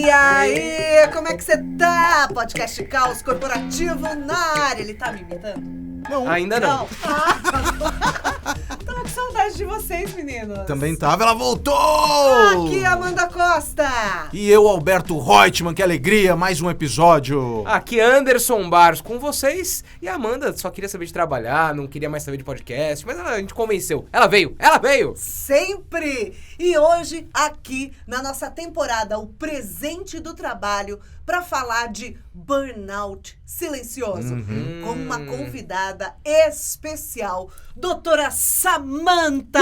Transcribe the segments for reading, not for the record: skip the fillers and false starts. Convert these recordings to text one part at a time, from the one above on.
E aí, como é que você tá? Podcast Caos Corporativo na área. Ele tá me imitando? Não. Ainda não. Tava com saudade de vocês, meninos. Também tava, ela voltou! Aqui, Amanda Costa. E eu, Alberto Reutemann, que alegria, mais um episódio. Aqui Anderson Barros com vocês. E a Amanda só queria saber de trabalhar, não queria mais saber de podcast, mas a gente convenceu. Ela veio! Sempre! E hoje, aqui, na nossa temporada O Presente do Trabalho, para falar de burnout silencioso, com uma convidada especial, doutora Samantha!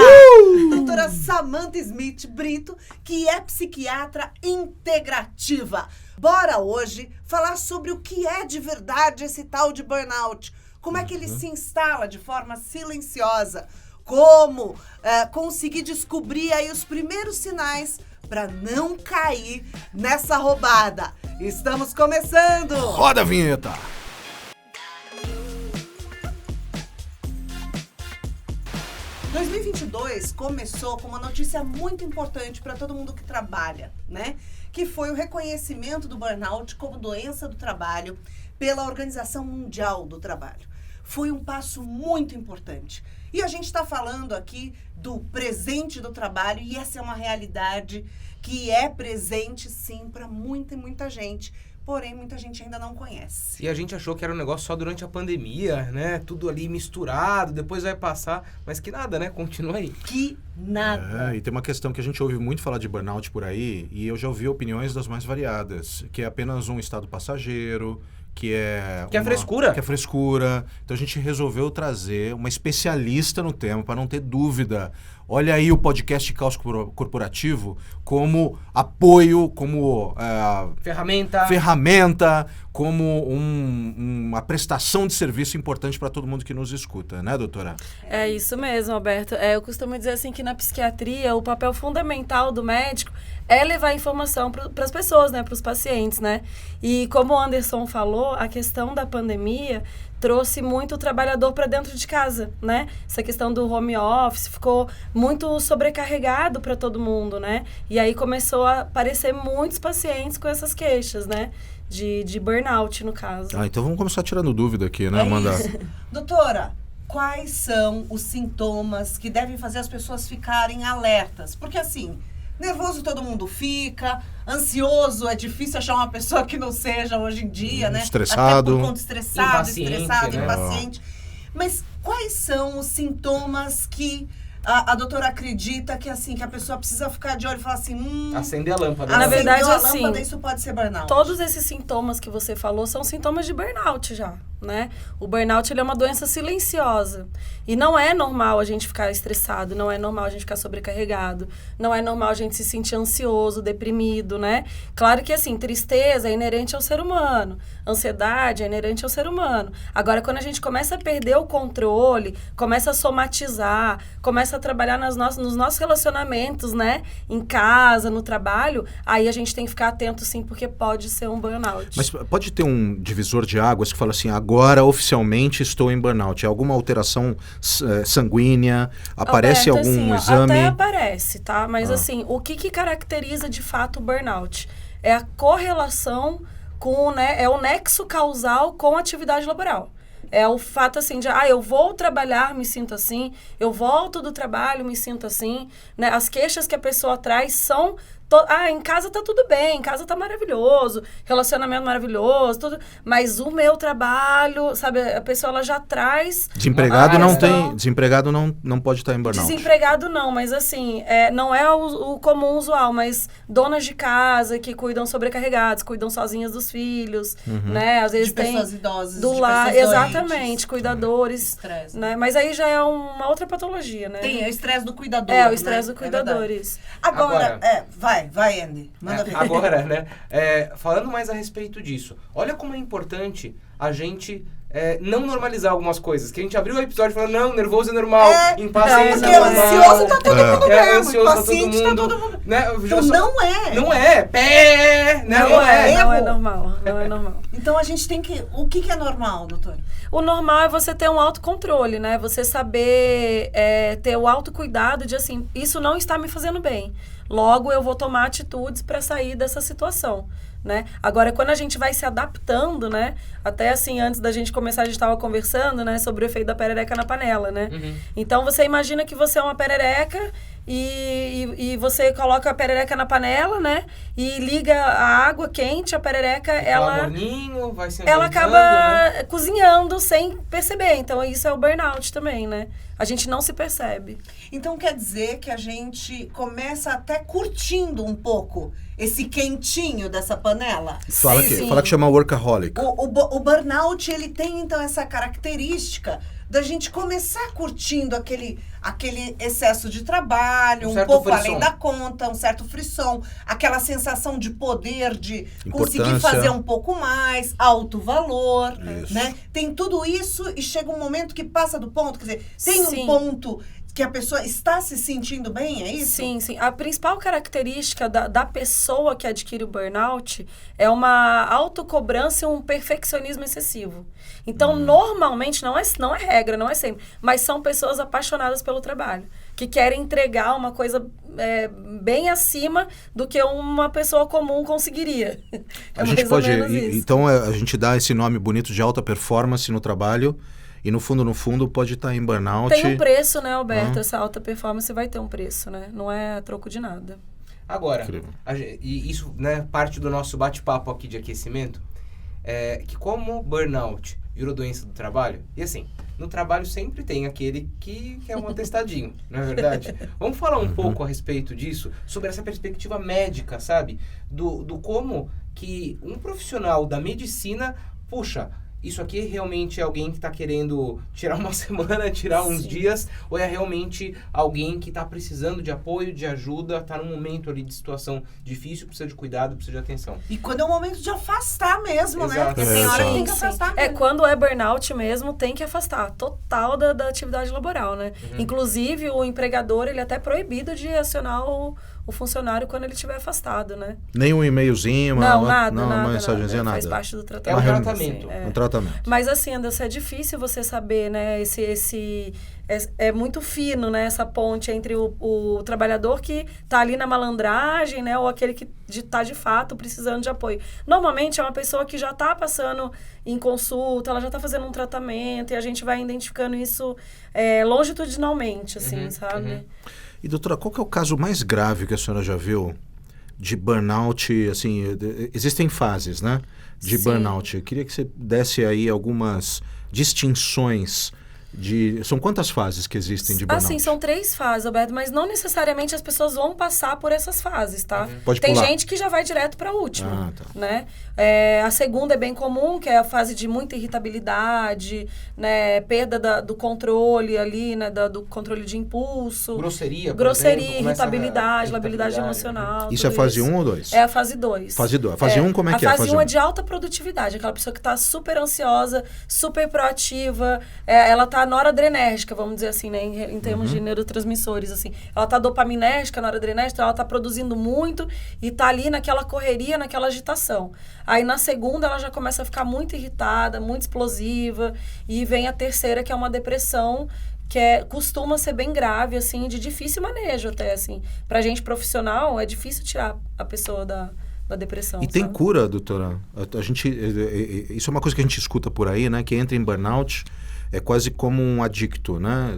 Doutora Samantha Smith Brito, que é psiquiatra integrativa. Bora hoje falar sobre o que é de verdade esse tal de burnout. Como é que ele se instala de forma silenciosa? Como conseguir descobrir aí os primeiros sinais para não cair nessa roubada. Estamos começando! Roda a vinheta! Em 2022 começou com uma notícia muito importante para todo mundo que trabalha, né? Que foi o reconhecimento do burnout como doença do trabalho pela Organização Mundial do Trabalho. Foi um passo muito importante. E a gente está falando aqui do presente do trabalho e essa é uma realidade que é presente, sim, para muita e muita gente. Porém, muita gente ainda não conhece. E a gente achou que era um negócio só durante a pandemia, né? Tudo ali misturado, depois vai passar. Mas que nada, né? Continua aí. Que nada. E tem uma questão que a gente ouve muito falar de burnout por aí, e eu já ouvi opiniões das mais variadas, que é apenas um estado passageiro, que é frescura. Que é frescura. Então a gente resolveu trazer uma especialista no tema, para não ter dúvida. Olha aí o podcast Caos Corporativo como apoio, como ferramenta, como uma prestação de serviço importante para todo mundo que nos escuta, né, doutora? É isso mesmo, Alberto. Eu costumo dizer assim que na psiquiatria o papel fundamental do médico é levar informação para as pessoas, né, para os pacientes, né? E como o Anderson falou, a questão da pandemia trouxe muito o trabalhador para dentro de casa, né? Essa questão do home office ficou muito sobrecarregado para todo mundo, né? E aí começou a aparecer muitos pacientes com essas queixas, né? De burnout, no caso. Então vamos começar tirando dúvida aqui, né, Amanda? Isso. Doutora, quais são os sintomas que devem fazer as pessoas ficarem alertas? Porque assim, nervoso todo mundo fica, ansioso, é difícil achar uma pessoa que não seja hoje em dia, né? Estressado. Até por conta estressado, né? impaciente. Mas quais são os sintomas que a doutora acredita que assim, que a pessoa precisa ficar de olho e falar assim... Acender a lâmpada. Na verdade, acendeu a assim, lâmpada, isso pode ser burnout. Todos esses sintomas que você falou são sintomas de burnout já, né? O burnout, ele é uma doença silenciosa. E não é normal a gente ficar estressado, não é normal a gente ficar sobrecarregado, não é normal a gente se sentir ansioso, deprimido, né? Claro que, assim, tristeza é inerente ao ser humano, ansiedade é inerente ao ser humano. Agora, quando a gente começa a perder o controle, começa a somatizar, começa a trabalhar nos nossos relacionamentos, né? Em casa, no trabalho, aí a gente tem que ficar atento, sim, porque pode ser um burnout. Mas pode ter um divisor de águas que fala assim, agora oficialmente estou em burnout. É alguma alteração sanguínea? Aparece Alberto, algum assim, exame? Até aparece, tá? Mas assim, o que caracteriza de fato o burnout? É a correlação com, né? É o nexo causal com a atividade laboral. É o fato, assim, de, eu vou trabalhar, me sinto assim, eu volto do trabalho, me sinto assim, né? As queixas que a pessoa traz são... em casa tá tudo bem, em casa tá maravilhoso, relacionamento maravilhoso, tudo, mas o meu trabalho, sabe, a pessoa ela já traz... Desempregado não pode estar em burnout. Desempregado não, mas assim, não é o comum usual, mas donas de casa que cuidam sobrecarregadas, cuidam sozinhas dos filhos, né, às vezes de tem... pessoas idosas, do de lar, pessoas cuidadores, doentes. Estresse, né, mas aí já é uma outra patologia, né? Tem o estresse do cuidador, o estresse né? do cuidadores. Agora, vai, Andy. Manda ver. Agora, né? Falando mais a respeito disso, olha como é importante a gente não normalizar algumas coisas. Que a gente abriu o episódio falando, não, nervoso é normal, impaciência porque é normal. Ansioso tá todo mundo mesmo, ansioso impaciente tá todo mundo. Né? Então não é. Não é. Não é normal. Não é normal. Então a gente tem que... O que é normal, doutora? O normal é você ter um autocontrole, né? Você saber ter o autocuidado de assim, isso não está me fazendo bem. logo eu vou tomar atitudes para sair dessa situação. Né? Agora, quando a gente vai se adaptando, né? Até assim, antes da gente começar, a gente estava conversando, né? Sobre o efeito da perereca na panela, né? Então, você imagina que você é uma perereca e você coloca a perereca na panela, né? E liga a água quente, a perereca, Morninho, vai se ela acaba né? cozinhando sem perceber. Então, isso é o burnout também, né? A gente não se percebe. Então quer dizer que a gente começa até curtindo um pouco esse quentinho dessa panela? Fala que chama workaholic. O burnout, ele tem então essa característica da gente começar curtindo aquele excesso de trabalho, um pouco além da conta, um certo frisson, aquela sensação de poder, de conseguir fazer um pouco mais, alto valor, né? Tem tudo isso e chega um momento que passa do ponto, quer dizer, tem um ponto que a pessoa está se sentindo bem, é isso? Sim, sim. A principal característica da pessoa que adquire o burnout é uma autocobrança e um perfeccionismo excessivo. Então, normalmente, não é regra, não é sempre, mas são pessoas apaixonadas pelo trabalho, que querem entregar uma coisa bem acima do que uma pessoa comum conseguiria. A gente pode, então, a gente dá esse nome bonito de alta performance no trabalho. E no fundo pode estar em burnout. Tem um preço, né, Alberto? Essa alta performance vai ter um preço, né? Não é a troco de nada. Agora, e isso, né, parte do nosso bate-papo aqui de aquecimento, que como burnout virou doença do trabalho, e assim, no trabalho sempre tem aquele que é um atestadinho, não é verdade? Vamos falar um pouco a respeito disso, sobre essa perspectiva médica, sabe? Do como que um profissional da medicina, puxa, isso aqui realmente é alguém que está querendo tirar uma semana, tirar uns dias, ou é realmente alguém que está precisando de apoio, de ajuda, está num momento ali de situação difícil, precisa de cuidado, precisa de atenção. E quando é o momento de afastar mesmo, né? Porque tem hora que tem que afastar mesmo. Quando é burnout mesmo, tem que afastar total da atividade laboral, né? Inclusive, o empregador, ele é até proibido de acionar o funcionário quando ele estiver afastado, né? Nem um e-mailzinho, nada, uma mensagenzinha, nada. Faz parte do tratamento. É um tratamento. Um tratamento. Mas assim, Anderson, é difícil você saber, né? É muito fino, né? Essa ponte entre o trabalhador que tá ali na malandragem, né? Ou aquele que tá de fato precisando de apoio. Normalmente é uma pessoa que já tá passando em consulta, ela já tá fazendo um tratamento e a gente vai identificando isso longitudinalmente, assim, sabe? E doutora, qual que é o caso mais grave que a senhora já viu de burnout? Assim, existem fases, né? De burnout. Eu queria que você desse aí algumas distinções São quantas fases que existem de burnout? Assim, são 3 fases, Alberto, mas não necessariamente as pessoas vão passar por essas fases, tá? Pode Tem pular. gente que já vai direto para a última, tá. né? A segunda é bem comum, que é a fase de muita irritabilidade, né? Perda do controle ali, né? Do controle de impulso. Grosseria, irritabilidade, labilidade emocional. Isso é a fase 1 ou 2? É a fase 2. Fase 2. A fase 1 como é que é? A fase 1 é de alta produtividade, aquela pessoa que está super ansiosa, super proativa, ela está noradrenérgica, vamos dizer assim, né, em termos de neurotransmissores, assim. Ela tá dopaminérgica, noradrenérgica, então ela tá produzindo muito e tá ali naquela correria, naquela agitação. Aí na segunda ela já começa a ficar muito irritada, muito explosiva, e vem a terceira, que é uma depressão, que costuma ser bem grave, assim, de difícil manejo até, assim. Pra gente profissional, é difícil tirar a pessoa da depressão. E tem cura, doutora? Isso é uma coisa que a gente escuta por aí, né? Que entra em burnout é quase como um adicto, né?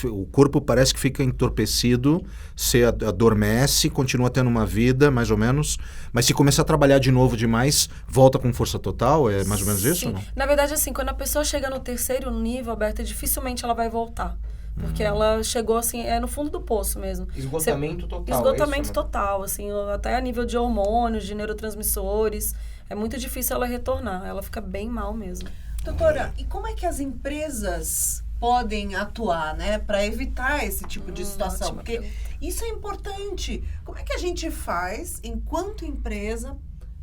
O corpo parece que fica entorpecido, você adormece, continua tendo uma vida, mais ou menos, mas se começar a trabalhar de novo demais, volta com força total? É mais ou menos isso? Sim. Não? Na verdade, assim, quando a pessoa chega no terceiro nível, Alberto, dificilmente ela vai voltar. Porque ela chegou, assim, no fundo do poço mesmo. Esgotamento total. Esgotamento total, assim, até a nível de hormônios, de neurotransmissores. É muito difícil ela retornar, ela fica bem mal mesmo. Doutora, e como é que as empresas podem atuar, né, para evitar esse tipo de situação? Porque isso é importante. Como é que a gente faz, enquanto empresa,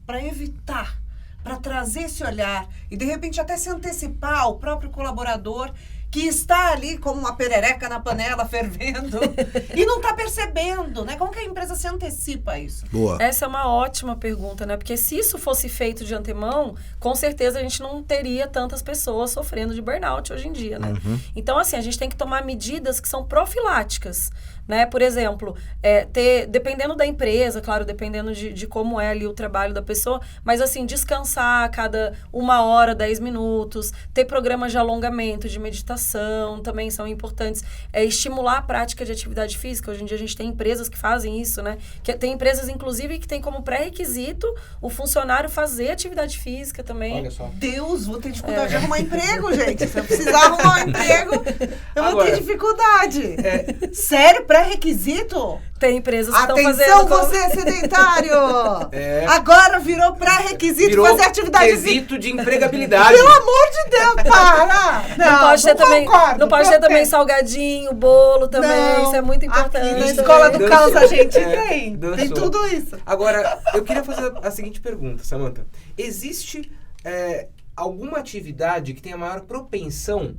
para evitar, para trazer esse olhar e, de repente, até se antecipar ao próprio colaborador que está ali como uma perereca na panela fervendo e não está percebendo, né? Como que a empresa se antecipa a isso? Boa. Essa é uma ótima pergunta, né? Porque se isso fosse feito de antemão, com certeza a gente não teria tantas pessoas sofrendo de burnout hoje em dia, né? Então, assim, a gente tem que tomar medidas que são profiláticas, né? Por exemplo, dependendo da empresa, claro, dependendo de como é ali o trabalho da pessoa, mas assim, descansar a cada 1 hora, 10 minutos, ter programas de alongamento, de meditação, também são importantes. Estimular a prática de atividade física. Hoje em dia a gente tem empresas que fazem isso, né? Tem empresas, inclusive, que tem como pré-requisito o funcionário fazer atividade física também. Olha só. Deus, vou ter dificuldade de arrumar emprego, gente. Se eu precisar arrumar um emprego, eu vou ter dificuldade. Sério, pré-requisito? Tem empresas que estão fazendo... Atenção, você é sedentário! Agora virou pré-requisito fazer atividade física. Quesito de empregabilidade. Pelo amor de Deus, para! Não pode ter também salgadinho, bolo também, isso é muito importante. Aqui na Escola do Caos a gente tem dançou. tudo isso. Agora, eu queria fazer a seguinte pergunta, Samantha. Existe alguma atividade que tenha maior propensão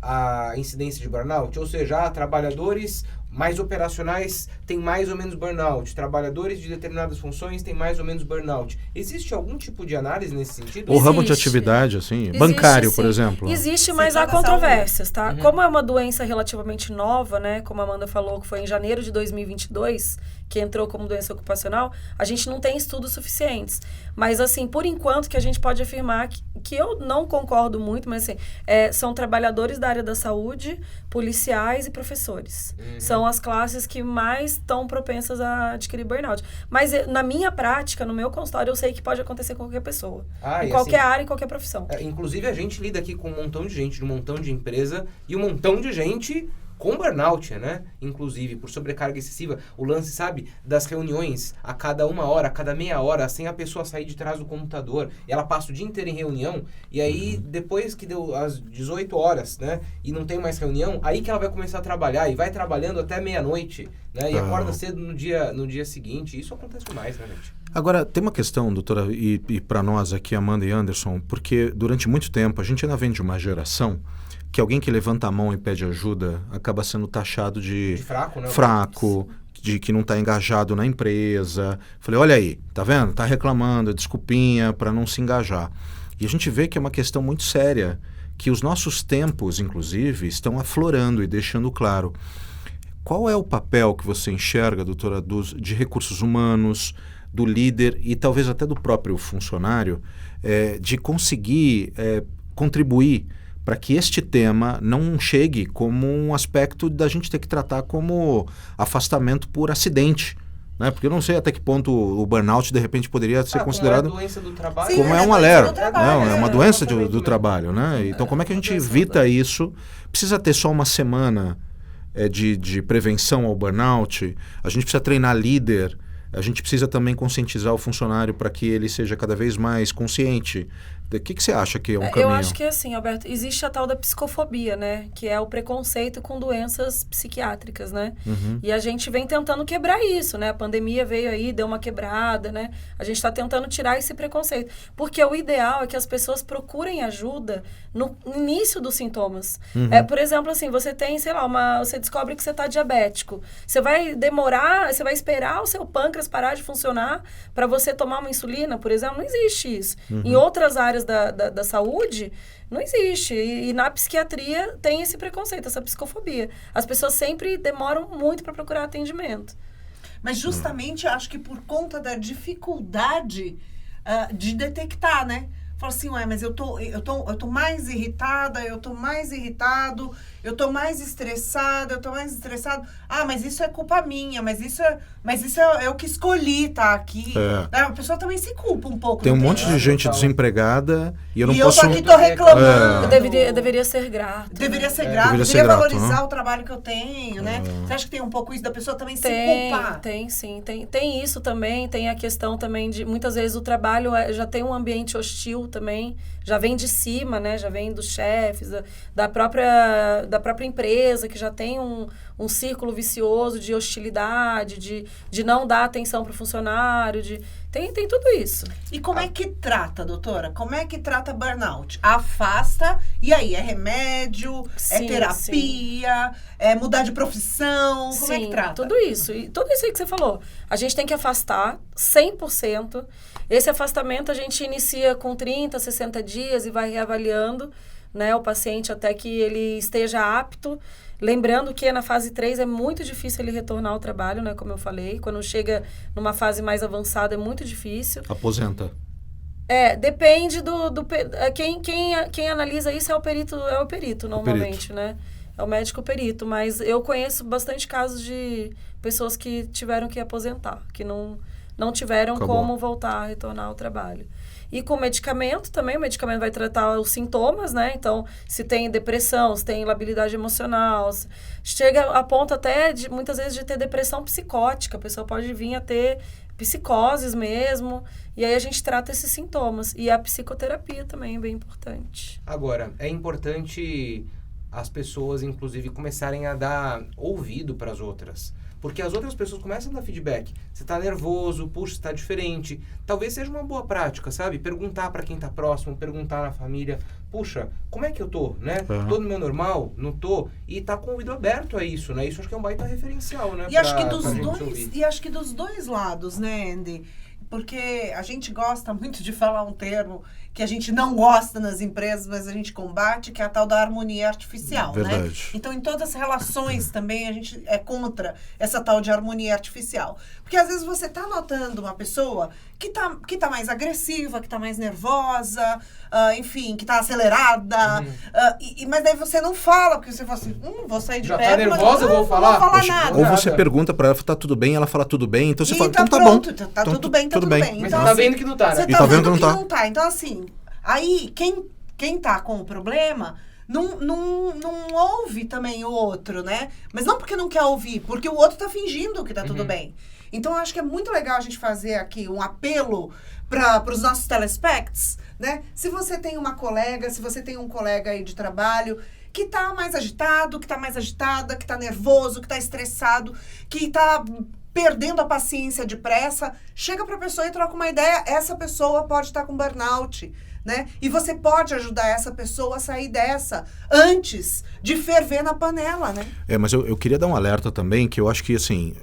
à incidência de burnout? Ou seja, trabalhadores mais operacionais têm mais ou menos burnout, trabalhadores de determinadas funções têm mais ou menos burnout. Existe algum tipo de análise nesse sentido? O ramo de atividade, assim, bancário, sim. por exemplo. Existe, mas há controvérsias, tá? Como é uma doença relativamente nova, né? Como a Amanda falou, que foi em janeiro de 2022, que entrou como doença ocupacional, a gente não tem estudos suficientes. Mas, assim, por enquanto, que a gente pode afirmar que eu não concordo muito, mas, assim, são trabalhadores da área da saúde, policiais e professores. São as classes que mais estão propensas a adquirir burnout. Mas, na minha prática, no meu consultório, eu sei que pode acontecer com qualquer pessoa. Em qualquer área, em qualquer profissão. Inclusive, a gente lida aqui com um montão de gente, de um montão de empresa e um montão de gente com burnout, né? Inclusive, por sobrecarga excessiva. O lance, sabe, das reuniões a cada 1 hora, a cada meia hora, sem a pessoa sair de trás do computador. E ela passa o dia inteiro em reunião. E aí, depois que deu as 18 horas, né? E não tem mais reunião, aí que ela vai começar a trabalhar. E vai trabalhando até meia-noite, né? E acorda cedo no dia seguinte. Isso acontece demais, né, gente? Agora, tem uma questão, doutora, e para nós aqui, Amanda e Anderson, porque durante muito tempo a gente ainda vem de uma geração que alguém que levanta a mão e pede ajuda acaba sendo taxado de fraco, né? Fraco, de que não está engajado na empresa. Falei, olha aí, tá vendo? Tá reclamando, desculpinha para não se engajar. E a gente vê que é uma questão muito séria, que os nossos tempos, inclusive, estão aflorando e deixando claro. Qual é o papel que você enxerga, doutora, de recursos humanos, do líder e talvez até do próprio funcionário, de conseguir contribuir para que este tema não chegue como um aspecto da gente ter que tratar como afastamento por acidente, né? Porque eu não sei até que ponto o burnout de repente poderia ser considerado como é doença do trabalho. Como é um alerta, é uma doença do trabalho, né? Então como é que a gente evita isso? Precisa ter só uma semana de prevenção ao burnout? A gente precisa treinar líder. A gente precisa também conscientizar o funcionário para que ele seja cada vez mais consciente. O que você acha que é um caminho? Eu acho que assim, Alberto, existe a tal da psicofobia, né? Que é o preconceito com doenças psiquiátricas, né? E a gente vem tentando quebrar isso, né? A pandemia veio aí, deu uma quebrada, né? A gente está tentando tirar esse preconceito. Porque o ideal é que as pessoas procurem ajuda no início dos sintomas. Por exemplo, assim, você tem, sei lá, você descobre que você está diabético. Você vai demorar, você vai esperar o seu pâncreas parar de funcionar para você tomar uma insulina, por exemplo? Não existe isso. Em outras áreas da saúde, não existe. E na psiquiatria tem esse preconceito, essa psicofobia. As pessoas sempre demoram muito para procurar atendimento. Mas justamente acho que por conta da dificuldade de detectar, né? Fala assim, mas eu tô mais irritada, eu tô mais irritado, eu tô mais estressada, mas isso é culpa minha, mas isso é eu que escolhi estar aqui. A pessoa também se culpa um pouco. Tem um monte de gente desempregada e eu não posso... eu tô aqui, tô reclamando. Eu deveria ser grato. Deveria ser grato, deveria valorizar o trabalho que eu tenho, né? Você acha que tem um pouco isso da pessoa também se culpar? Tem, sim. Tem isso também, tem a questão também de, muitas vezes, o trabalho já tem um ambiente hostil também, já vem de cima, né? Já vem dos chefes, da própria empresa, que já tem um círculo vicioso de hostilidade, de não dar atenção para o funcionário, tem tudo isso. E como é que trata, doutora? Como é que trata burnout? Afasta, e aí? É remédio? Sim, é terapia? Sim. É mudar de profissão? Como é que trata? Tudo isso. E tudo isso aí que você falou. A gente tem que afastar 100%. Esse afastamento a gente inicia com 30, 60 dias e vai reavaliando, né, o paciente até que ele esteja apto. Lembrando que na fase 3 é muito difícil ele retornar ao trabalho, né, como eu falei. Quando chega numa fase mais avançada é muito difícil. Aposenta. Depende quem analisa isso é o perito normalmente, né? É o médico perito, mas eu conheço bastante casos de pessoas que tiveram que aposentar, que não tiveram como voltar a retornar ao trabalho. E com medicamento também, o medicamento vai tratar os sintomas, né? Então, se tem depressão, se tem labilidade emocional, chega a ponto até, muitas vezes, de ter depressão psicótica. A pessoa pode vir a ter psicoses mesmo, e aí a gente trata esses sintomas. E a psicoterapia também é bem importante. Agora, é importante as pessoas, inclusive, começarem a dar ouvido para as outras. Porque as outras pessoas começam a dar feedback. Você tá nervoso, puxa, você tá diferente. Talvez seja uma boa prática, sabe? Perguntar para quem tá próximo, perguntar na família. Puxa, como é que eu tô, né? Tô no meu normal? Não tô? E tá com o ouvido aberto a isso, né? Isso acho que é um baita referencial, né? E acho que dos dois lados, né, Andy? Porque a gente gosta muito de falar um termo que a gente não gosta nas empresas, mas a gente combate, que é a tal da harmonia artificial, Verdade. né? Então, em todas as relações também a gente é contra essa tal de harmonia artificial. Porque às vezes você tá notando uma pessoa que tá mais agressiva, que tá mais nervosa, enfim, que tá acelerada, mas daí você não fala, porque você fala assim, vou sair de perto, tá nervosa, eu vou falar? Não vou falar nada. Ou você pergunta pra ela, tá tudo bem, ela fala tudo bem, então você fala, tá então pronto, tá bom. Tá tudo bem, tá tudo bem. Mas Então, você tá assim, vendo que não tá, né? Você E tá vendo que não tá. Então, assim, aí quem tá com o problema não ouve também o outro, né? Mas não porque não quer ouvir, porque o outro tá fingindo que tá tudo bem. Então, eu acho que é muito legal a gente fazer aqui um apelo para os nossos telespects, né? Se você tem uma colega, se você tem um colega aí de trabalho que tá mais agitado, que tá mais agitada, que tá nervoso, que tá estressado, que tá perdendo a paciência depressa, chega pra pessoa e troca uma ideia. Essa pessoa pode estar com burnout, né? E você pode ajudar essa pessoa a sair dessa antes de ferver na panela, né? Mas eu queria dar um alerta também, que eu acho que, assim,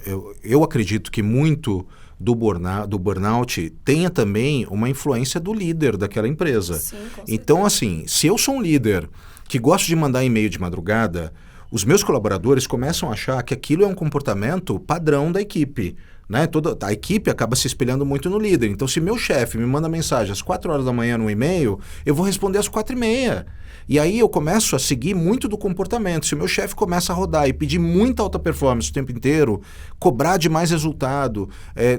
eu acredito que muito do burnout tenha também uma influência do líder daquela empresa. Sim, com certeza. Então, assim, se eu sou um líder que gosto de mandar e-mail de madrugada, os meus colaboradores começam a achar que aquilo é um comportamento padrão da equipe, né? Toda a equipe acaba se espelhando muito no líder. Então, se meu chefe me manda mensagem às 4 horas da manhã no e-mail, eu vou responder às 4h30. E aí eu começo a seguir muito do comportamento. Se o meu chefe começa a rodar e pedir muita alta performance o tempo inteiro, cobrar de mais resultado,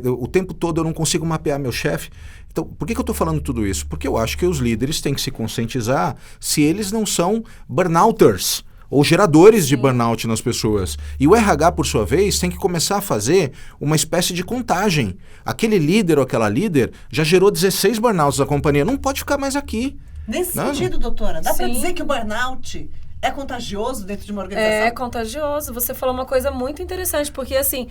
o tempo todo eu não consigo mapear meu chefe. Então, por que eu estou falando tudo isso? Porque eu acho que os líderes têm que se conscientizar se eles não são burnouters, ou geradores de burnout nas pessoas. E o RH, por sua vez, tem que começar a fazer uma espécie de contagem. Aquele líder ou aquela líder já gerou 16 burnouts da companhia, não pode ficar mais aqui. Nesse sentido, doutora, dá para Sim. dizer que o burnout é contagioso dentro de uma organização? É contagioso. Você falou uma coisa muito interessante, porque assim,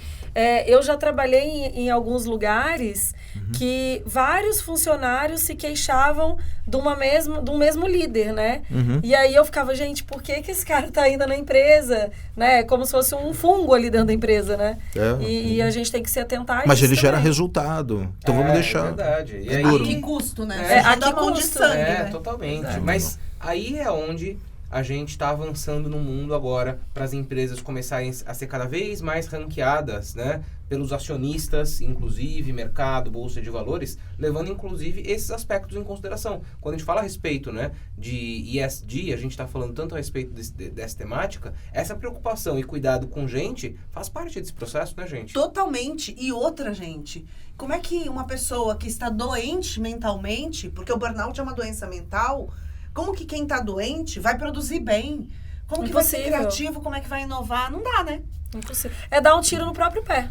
eu já trabalhei em alguns lugares que vários funcionários se queixavam de um mesmo líder, né? E aí eu ficava, gente, por que esse cara tá ainda na empresa? Né? Como se fosse um fungo ali dentro da empresa, né? E a gente tem que se atentar a Mas isso ele gera também. resultado. Então vamos deixar. É verdade. E É aí, duro. A que custo, né? a Dá que mão de custo? sangue, né? totalmente. É. Mas aí é onde a gente está avançando no mundo agora para as empresas começarem a ser cada vez mais ranqueadas, né? Pelos acionistas, inclusive, mercado, bolsa de valores, levando inclusive esses aspectos em consideração. Quando a gente fala a respeito, né, de ESG, a gente está falando tanto a respeito dessa temática, essa preocupação e cuidado com gente faz parte desse processo, né, gente? Totalmente. E outra, gente, como é que uma pessoa que está doente mentalmente, porque o burnout é uma doença mental, como que quem está doente vai produzir bem? Como que vai ser Impossível. criativo? Como é que vai inovar? Não dá, né? Impossível. É dar um tiro no próprio pé.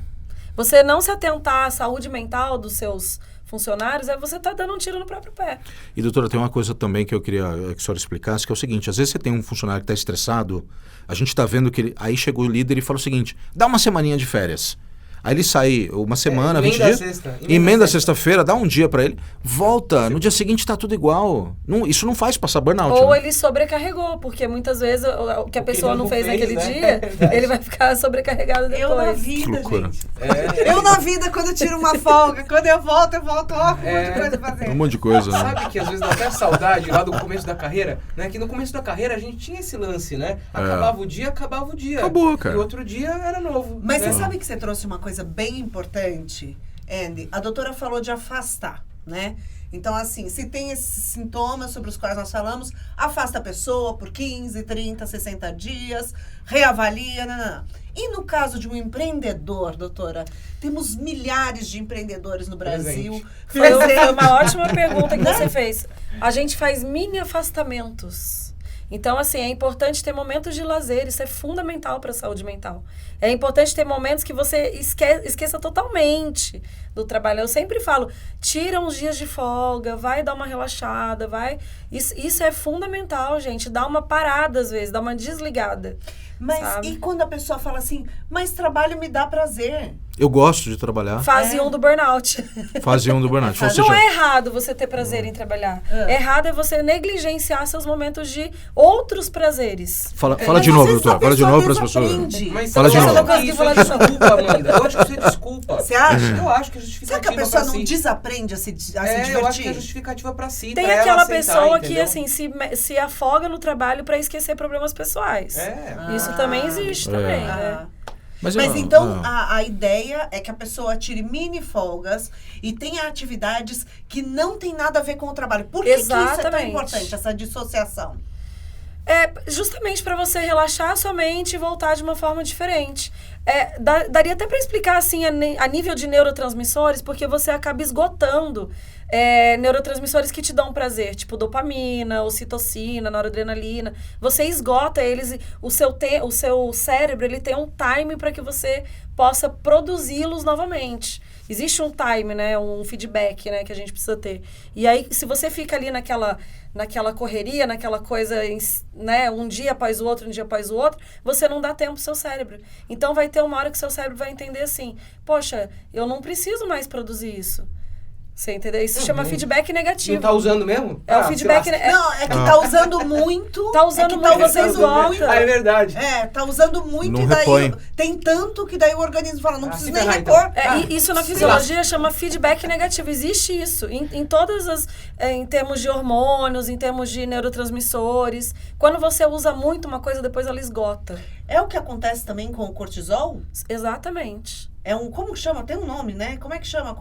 Você não se atentar à saúde mental dos seus funcionários, você tá dando um tiro no próprio pé. E, doutora, tem uma coisa também que eu queria que a senhora explicasse, que é o seguinte, às vezes você tem um funcionário que está estressado, a gente está vendo que aí chegou o líder e fala o seguinte, dá uma semaninha de férias. Aí ele sai uma semana, 20 emenda a dias, sexta, emenda a sexta-feira, dá um dia pra ele, volta, no dia seguinte tá tudo igual. Isso não faz passar burnout. Ou né? ele sobrecarregou, porque muitas vezes o que a pessoa ele não não fez fez, naquele né? dia, É verdade. ele vai ficar sobrecarregado Eu na depois. Que vida, loucura. gente. É, Eu na vida, quando eu tiro uma folga, quando eu volto, ó, um monte de coisa pra fazer. Um monte de coisa, né? Sabe que às vezes dá até saudade lá do começo da carreira, né? Que no começo da carreira a gente tinha esse lance, né? Acabava o dia. Acabou, cara. E outro dia era novo. Mas né? você sabe que você trouxe uma coisa bem importante, Andy? A doutora falou de afastar, né? Então, assim, se tem esses sintomas sobre os quais nós falamos, afasta a pessoa por 15, 30, 60 dias, reavalia, não. E no caso de um empreendedor, doutora, temos milhares de empreendedores no Brasil. Foi uma ótima pergunta que você fez. A gente faz mini afastamentos. Então, assim, é importante ter momentos de lazer, isso é fundamental para a saúde mental. É importante ter momentos que você esqueça totalmente do trabalho. Eu sempre falo, tira uns dias de folga, vai dar uma relaxada, vai... Isso é fundamental, gente. Dá uma parada, às vezes, dá uma desligada. Mas sabe? e quando a pessoa fala assim, mas trabalho me dá prazer? Eu gosto de trabalhar. Fase 1 do burnout. Fase 1 do burnout. Ou Não seja, é errado você ter prazer em trabalhar. Errado é você negligenciar seus momentos de outros prazeres. fala Mas de às novo, vezes doutora. a Fala de pessoa novo para as pessoas. desaprende. Mas Fala de eu novo. acho que isso é desculpa, Amanda. Eu acho que isso é desculpa. Você acha? Eu acho que é Será justificativa que a pessoa pra não si. desaprende a se divertir? Eu acho que é justificativa pra si. Tem pra ela aquela aceitar, pessoa que, entendeu? assim, se afoga no trabalho para esquecer problemas pessoais. Isso também existe também, né? Mas eu- então a ideia é que a pessoa tire mini folgas e tenha atividades que não tem nada a ver com o trabalho. Por que isso é tão Exatamente. importante, essa dissociação? É justamente para você relaxar a sua mente e voltar de uma forma diferente. Daria até para explicar assim a nível de neurotransmissores, porque você acaba esgotando neurotransmissores que te dão prazer, tipo dopamina, ocitocina, noradrenalina. Você esgota eles e o seu cérebro ele tem um time para que você possa produzi-los novamente. Existe um time, né, um feedback, né, que a gente precisa ter. E aí, se você fica ali naquela correria, naquela coisa, né, um dia após o outro, você não dá tempo pro seu cérebro. Então, vai ter uma hora que seu cérebro vai entender assim, poxa, eu não preciso mais produzir isso. Você entendeu? Isso se chama feedback negativo. Não tá usando mesmo? É o feedback... Não, é que tá usando muito. Tá usando muito, você esgota. Ah, é verdade. Tá usando muito Não e daí repõe. tem tanto que daí o organismo fala, não precisa se nem ferrar, repor. então. E isso na fisiologia chama feedback negativo. Existe isso em todas as... em termos de hormônios, em termos de neurotransmissores. Quando você usa muito uma coisa, depois ela esgota. É o que acontece também com o cortisol? Exatamente. Como que chama? Tem um nome, né? Como é que chama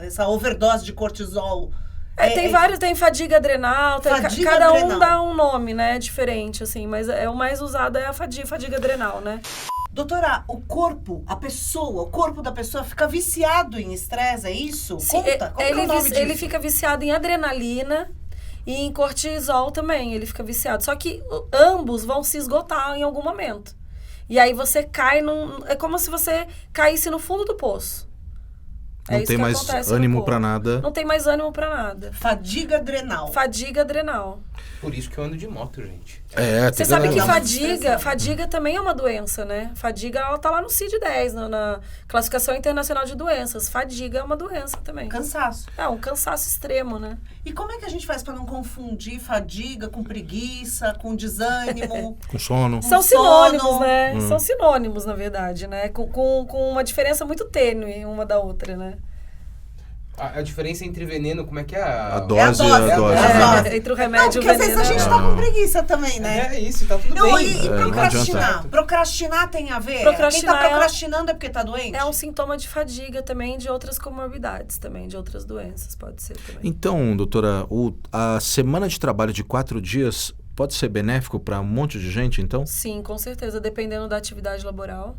essa overdose de cortisol? Tem vários, tem fadiga adrenal, Fadiga cada adrenal. um dá um nome, né, diferente, assim, mas o mais usado é a fadiga adrenal, né? Doutora, o corpo da pessoa fica viciado em estresse, é isso? Conta, qual que é o nome ele disso? fica viciado em adrenalina e em cortisol também, ele fica viciado. Só que ambos vão se esgotar em algum momento. E aí você cai é como se você caísse no fundo do poço. Não isso tem que mais acontece no ânimo corpo. pra nada. Não tem mais ânimo pra nada. Fadiga adrenal. Fadiga adrenal. Por isso que eu ando de moto, gente. Você sabe que Fadiga. fadiga também é uma doença, né? Fadiga, ela tá lá no CID-10, na Classificação Internacional de Doenças. Fadiga é uma doença também. Cansaço. É, um cansaço extremo, né? E como é que a gente faz pra não confundir fadiga com preguiça, com desânimo? Com sono. São sono. sinônimos, né? São sinônimos, na verdade, né? Com uma diferença muito tênue uma da outra, né? A diferença entre veneno, como é que é? A dose, É a dose. a dose. É. Entre o Não, remédio e o porque às vezes veneno. a gente tá com preguiça também, né? É isso, tá tudo Não, bem. e não procrastinar? adianta. Procrastinar tem a ver? Procrastinar Quem tá procrastinando é porque tá doente? É um sintoma de fadiga também, de outras comorbidades também, de outras doenças, pode ser também. Então, doutora, a semana de trabalho de 4 dias pode ser benéfico para um monte de gente, então? Sim, com certeza, dependendo da atividade laboral.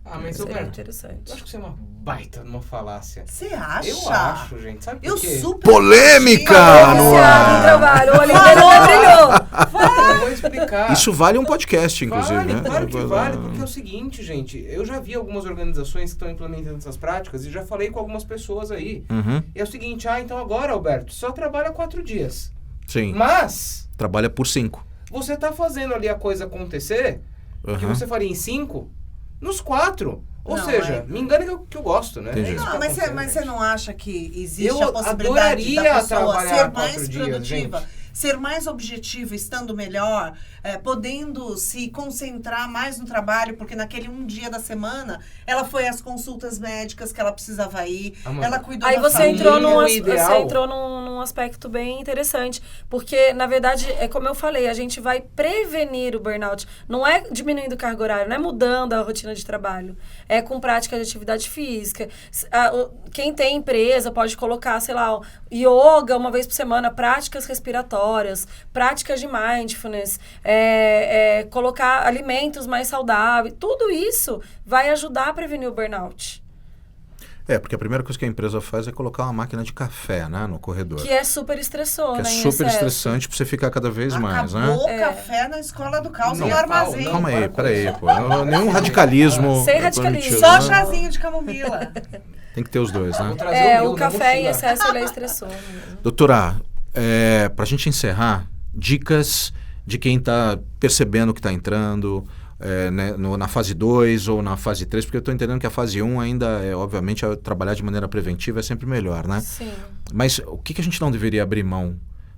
Mas, Seria Roberto, interessante. eu acho que isso é uma baita numa falácia. Você acha? Eu acho, gente. Sabe por Eu quê? super... Polêmica! acho. no Viciado em ar. trabalho, o olho dele até brilhou. Eu vou explicar. Isso vale um podcast, inclusive, Vale, né? claro que vale, porque é o seguinte, gente, eu já vi algumas organizações que estão implementando essas práticas e já falei com algumas pessoas aí. Uhum. E é o seguinte, então agora, Alberto, só trabalha 4 dias. Sim. Mas Trabalha por 5. você tá fazendo ali a coisa acontecer, que Uhum. você faria em 5, nos 4. Ou Não, seja, me engana que eu gosto, né? Entendi. É isso que Não, mas acontece, você gente. não acha que existe Eu a possibilidade adoraria da pessoa trabalhar ser 4 mais dias, produtiva, gente. ser mais objetiva, estando melhor, podendo se concentrar mais no trabalho, porque naquele um dia da semana ela foi às consultas médicas que ela precisava ir, Amanda, ela cuidou Aí da você família. entrou, ideal. você entrou num aspecto bem interessante. Porque, na verdade, é como eu falei, a gente vai prevenir o burnout. Não é diminuindo o carga horária, não é mudando a rotina de trabalho. É com prática de atividade física. Quem tem empresa pode colocar, sei lá, yoga uma vez por semana, práticas respiratórias, práticas de mindfulness, colocar alimentos mais saudáveis. Tudo isso vai ajudar a prevenir o burnout. Porque a primeira coisa que a empresa faz é colocar uma máquina de café, né, no corredor. Que é super estressor, Que né? é em super excesso. estressante pra você ficar cada vez mais, né? Acabou o café na escola do caos Não, e no armazém. não, Calma aí, para com peraí, isso. pô. Nenhum radicalismo. Sem é radicalismo. permitido, Só né? chazinho de camomila. Tem que ter os dois, né? Vou trazer O na café em mochila. excesso ele é estressor mesmo. Doutora, pra gente encerrar, dicas de quem tá percebendo que tá entrando né, na fase 2 ou na fase 3, porque eu tô entendendo que a fase 1 ainda obviamente, trabalhar de maneira preventiva é sempre melhor, né? Sim. Mas o que a gente não deveria abrir mão?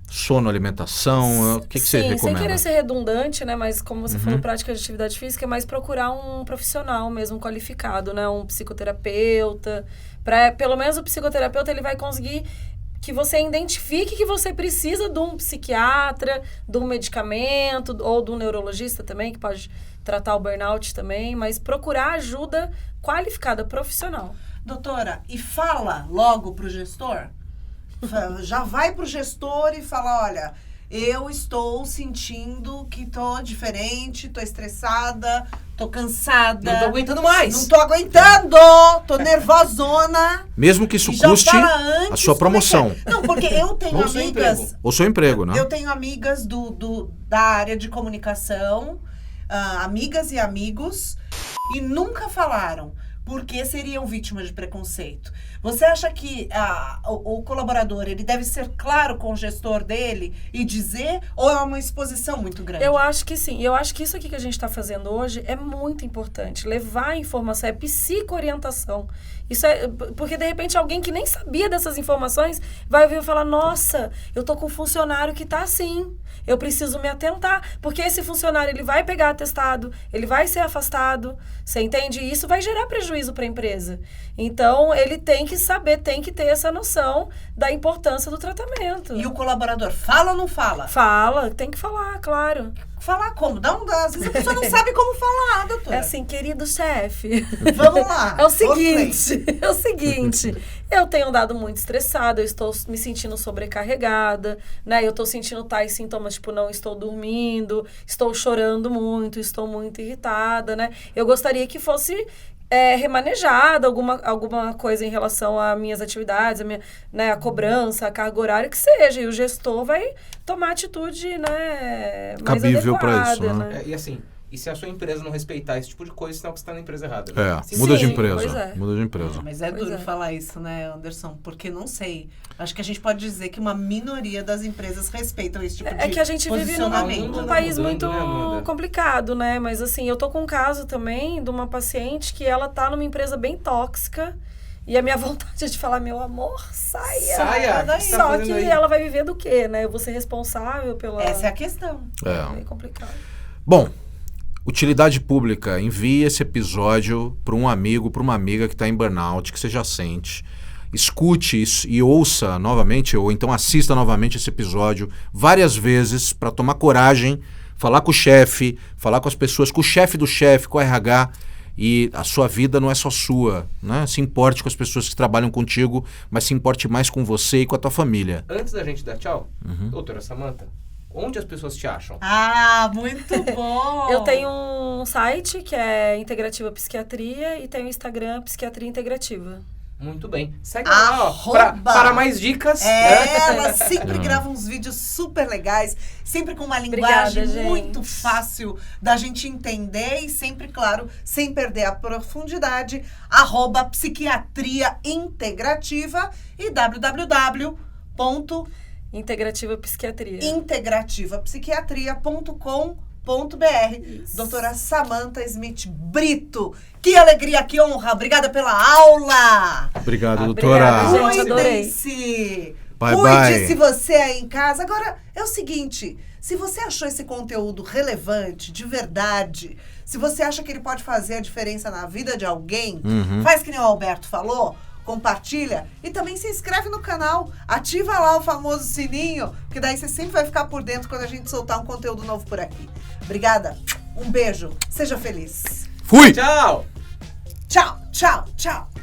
Sono, alimentação, o que você Sim, recomenda? sem querer ser redundante, né? Mas como você falou, prática de atividade física, é mais procurar um profissional mesmo qualificado, né? Um psicoterapeuta. Pelo menos o psicoterapeuta ele vai conseguir que você identifique que você precisa de um psiquiatra, de um medicamento, ou de um neurologista também, que pode tratar o burnout também, mas procurar ajuda qualificada, profissional. Doutora, e fala logo pro gestor? Já vai pro gestor e fala, olha, eu estou sentindo que tô diferente, tô estressada, tô cansada. Não tô aguentando mais. Não tô aguentando, tô nervosona. Mesmo que isso E já custe fala antes a sua como é que promoção. é. Não, porque eu tenho Ou seu amigas... emprego. Ou seu emprego, né? Eu tenho amigas da área de comunicação, amigas e amigos, e nunca falaram porque seriam vítimas de preconceito. Você acha que o colaborador ele deve ser claro com o gestor dele e dizer, ou é uma exposição muito grande? Eu acho que sim. Eu acho que isso aqui que a gente está fazendo hoje é muito importante. Levar a informação, é psico-orientação. Isso é porque, de repente, alguém que nem sabia dessas informações vai ouvir e falar, nossa, eu tô com um funcionário que tá assim. Eu preciso me atentar. Porque esse funcionário, ele vai pegar atestado, ele vai ser afastado. Você entende? E isso vai gerar prejuízo para a empresa. Então, ele tem que saber, tem que ter essa noção da importância do tratamento. E o colaborador fala ou não fala? Fala, tem que falar, claro. Falar como? Às vezes a pessoa não sabe como falar, doutora. É assim, querido chefe. Vamos lá. É o seguinte, eu tenho andado muito estressada, eu estou me sentindo sobrecarregada, né? Eu estou sentindo tais sintomas, tipo, não estou dormindo, estou chorando muito, estou muito irritada, né? Eu gostaria que fosse remanejada alguma coisa em relação a minhas atividades, a cobrança, a carga horária, que seja. E o gestor vai tomar atitude, né, mais cabível pra adequada, isso, né? E assim, e se a sua empresa não respeitar esse tipo de coisa, senão que você tá na empresa errada. É, muda de Sim, empresa. pois é. Muda de empresa. Mas é Pois duro é. falar isso, né, Anderson? Porque não sei. Acho que a gente pode dizer que uma minoria das empresas respeitam esse tipo de É que a gente vive posicionamento. num país mudando, muito né, Amanda? complicado, né? Mas assim, eu tô com um caso também de uma paciente que ela tá numa empresa bem tóxica. E a minha vontade é de falar, meu amor, saia. Saia! O que você tá Só fazendo que aí? ela vai viver do quê, né? Eu vou ser responsável pela... Essa é a questão. É meio complicado. Bom, utilidade pública, envie esse episódio para um amigo, para uma amiga que está em burnout, que você já sente. Escute isso e ouça novamente, ou então assista novamente esse episódio várias vezes para tomar coragem, falar com o chefe, falar com as pessoas, com o chefe do chefe, com o RH. E a sua vida não é só sua, né? Se importe com as pessoas que trabalham contigo, mas se importe mais com você e com a tua família. Antes da gente dar tchau, doutora Samantha, onde as pessoas te acham? Ah, muito bom! Eu tenho um site que é Integrativa Psiquiatria e tenho o Instagram Psiquiatria Integrativa. Muito bem. Segue lá, ó, Arroba. para mais dicas. Ela sempre grava uns vídeos super legais, sempre com uma linguagem Obrigada, muito gente. fácil da gente entender e sempre, claro, sem perder a profundidade, @psiquiatria integrativa e Integrativa Psiquiatria. www.integrativapsiquiatria.com.br. Doutora Samantha Smith Brito. Que alegria, que honra. Obrigada pela aula. Obrigado, doutora. Obrigada, gente. Adorei. Cuidem-se. Bye, Cuide-se bye. você aí em casa. Agora, é o seguinte, se você achou esse conteúdo relevante, de verdade, se você acha que ele pode fazer a diferença na vida de alguém, faz que nem o Alberto falou, compartilha e também se inscreve no canal, ativa lá o famoso sininho, porque daí você sempre vai ficar por dentro quando a gente soltar um conteúdo novo por aqui. Obrigada, um beijo, seja feliz. Fui! Tchau! Tchau, tchau, tchau.